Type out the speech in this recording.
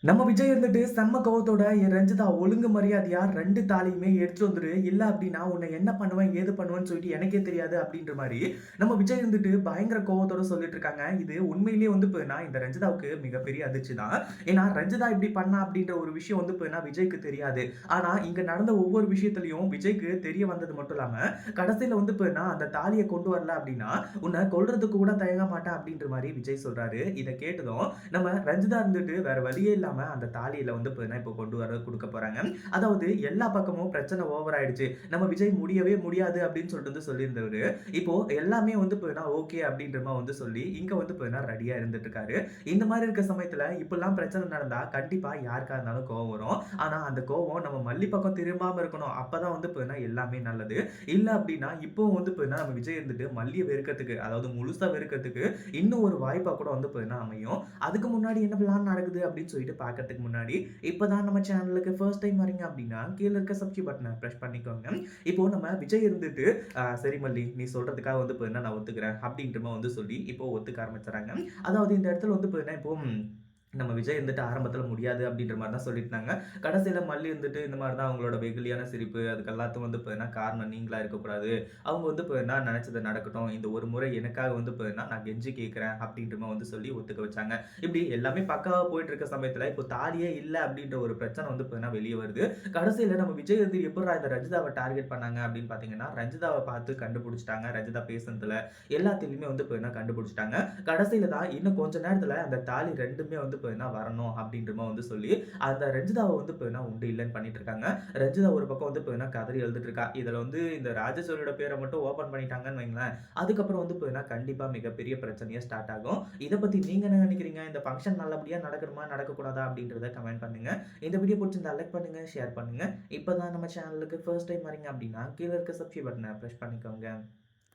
நம்ம விஜய் இருந்துட்டு செம்ம கோவத்தோட, "என் ரஞ்சிதா ஒழுங்கு மரியாதையா 2 தாலியுமே எடுத்துட்டு வந்துரு. இல்ல அப்டின்னா உன்ன என்ன பண்ணுவேன், ஏது பண்ணுவேன்னு சொல்லிட்டு எனக்கே தெரியாது." அப்டின்ற மாரி நம்ம விஜய் இருந்துட்டு பயங்கர கோவத்தோட சொல்லிட்டு இருக்காங்க. இது உண்மையிலேயே வந்து பார்த்தீங்கன்னா, இந்த ரஞ்சிதாவுக்கு மிகப்பெரிய அதிர்ச்சி தான். ஏன்னா, ரஞ்சிதா இப்டி பண்ணா அப்டின்ற ஒரு விஷயம் வந்து பார்த்தீங்கன்னா, விஜய்க்கு தெரியாது. ஆனா, இங்க நடந்த ஒவ்வொரு விஷயத்திலயும் விஜய்க்கு தெரிய வந்தது மட்டும் இல்லாம, கடைசில வந்து பார்த்தீங்கன்னா, அந்த தாலிய கொண்டு வரல அப்டின்னா, "உன்ன கொல்றதுக்கு கூட தயங்க மாட்டேன்." அப்டின்ற மாரி விஜய் சொல்றாரு. இத கேட்டதும் நம்ம ரஞ்சிதா இருந்துட்டு வேற வழியே இல்லாம அந்த தாலியில வந்து பார்த்தீங்கன்னா, இப்போ கொண்டு வர குடுக்க போறாங்க. அதாவது எல்லா பக்கமும் பிரச்சனை ஓவர் ஆயிடுச்சு. நம்ம விஜய் முடியவே முடியாது அப்படின்னு சொல்லிட்டு வந்து சொல்லியிருந்தவரு, இப்போ எல்லாமே வந்து பார்த்தீங்கன்னா, ஓகே அப்படின்ற மாரி வந்து சொல்லி, இங்க வந்து பார்த்தீங்கன்னா ரெடியா இருந்துட்டு இருக்காரு. இந்த மாரி இருக்க சமயத்துல இப்படிலாம் பிரச்சனை நடந்தா கண்டிப்பா யாருக்கா இருந்தாலும் கோவம் வரும். ஆனா அந்த கோவம் நம்ம மல்லி பக்கம் திரும்பாம இருக்கணும். அப்பதான் வந்து பார்த்தீங்கன்னா எல்லாமே நல்லது. இல்ல அப்படின்னா இப்பவும் வந்து பார்த்தீங்கன்னா, நம்ம விஜய் இருந்துட்டு மல்லிய வெறுக்கிறதுக்கு, அதாவது முழுசா வெறுக்கிறதுக்கு இன்னும் ஒரு வாய்ப்பா கூட வந்து பார்த்தீங்கன்னா அமையும். அதுக்கு முன்னாடி என்ன பிளான் நடக்குது அப்படின்னு சொல்லிட்டு பார்க்கறதுக்கு முன்னாடி, இப்பதான் நம்ம சேனலுக்கு ஃபர்ஸ்ட் டைம் வரீங்க அப்படின்னா, கீழ இருக்க சப்ஸ்கிரைப் பட்டன பிரஸ் பண்ணிக்கோங்க. இப்போ நம்ம விஜய் இருந்துட்டு, சரி மல்லி நீ சொல்றதுக்காக வந்து பார்த்தீங்கன்னா நான் ஒத்துக்கிறேன்." அப்படின்ற மாரி வந்து சொல்லி இப்போ ஒத்துக்க ஆரம்பிச்சுறாங்க. அதாவது இந்த இடத்துல வந்து பார்த்தீங்கன்னா, இப்போ நம்ம விஜய் இருந்துட்டு ஆரம்பத்தில முடியாது அப்படின்ற மாரி தான் சொல்லியிருந்தாங்க. கடைசியில மல்லி இருந்துட்டு இந்த மாரி தான் அவங்களோட வெகுளியான சிரிப்பு, அதுக்கு எல்லாத்துக்கும் வந்து பார்த்தீங்கன்னா காரணம் நீங்களா இருக்கக்கூடாது. அவங்க வந்து பார்த்தீங்கன்னா நெனச்சது நடக்கட்டும். இந்த ஒரு முறை எனக்காக வந்து பார்த்தீங்கன்னா நான் கெஞ்சி கேட்கிறேன் அப்படின்ற மாரி வந்து சொல்லி ஒத்துக்க வச்சாங்க. இப்படி எல்லாமே பக்காவா போயிட்டு இருக்க சமயத்தில இப்போ தாலியே இல்ல அப்படின்ற ஒரு பிரச்சனை வந்து பார்த்தீங்கன்னா வெளிய வருது. கடைசியில நம்ம விஜய் வந்து எப்புட்றா இந்த ரஞ்சிதாவ டார்கெட் பண்ணாங்க அப்படின்னு பார்த்தீங்கன்னா, ரஞ்சிதாவ பார்த்து கண்டுபிடிச்சுட்டாங்க. ரஞ்சிதா பேசுனதுல எல்லாத்துலயுமே வந்து பார்த்தீங்கன்னா கண்டுபிடிச்சுட்டாங்க. கடைசியில தான் இன்னும் கொஞ்ச நேரத்தில அந்த தாலி 2மே வந்து பார்த்தீங்கன்னா வரணும் அப்படின்ற மாரி வந்து சொல்லி, அந்த ரஞ்சிதாவ வந்து பார்த்தீங்கன்னா உண்டு இல்லன்னு பண்ணிட்டு இருக்காங்க. ரஞ்சிதா ஒரு பக்கம் வந்து பார்த்தீங்கன்னா கதறி அழுதுட்டு இருக்கா. இதுல வந்து இந்த ராஜேஸ்வரியோட பேர மட்டும் ஓப்பன் பண்ணிட்டாங்கன்னு வைங்களேன், அதுக்கப்புறம் வந்து பார்த்தீங்கன்னா கண்டிப்பா மிகப்பெரிய பிரச்சனையே ஸ்டார்ட் ஆகும். இத பத்தி நீங்க என்ன நினைக்கிறீங்க? இந்த ஃபங்ஷன் நல்லபடியா நடக்கணுமா? நடக்கக்கூடாதா? அப்படின்றத கமெண்ட் பண்ணுங்க. இந்த வீடியோ புடிச்சிருந்தா லைக் பண்ணுங்க, ஷேர் பண்ணுங்க. இப்பதான் நம்ம சேனலுக்கு ஃபர்ஸ்ட் டைம் வரீங்க அப்படின்னா, கீழ இருக்க சப்ஸ்கிரைப் பட்டன பிரஸ் பண்ணிக்கோங்க.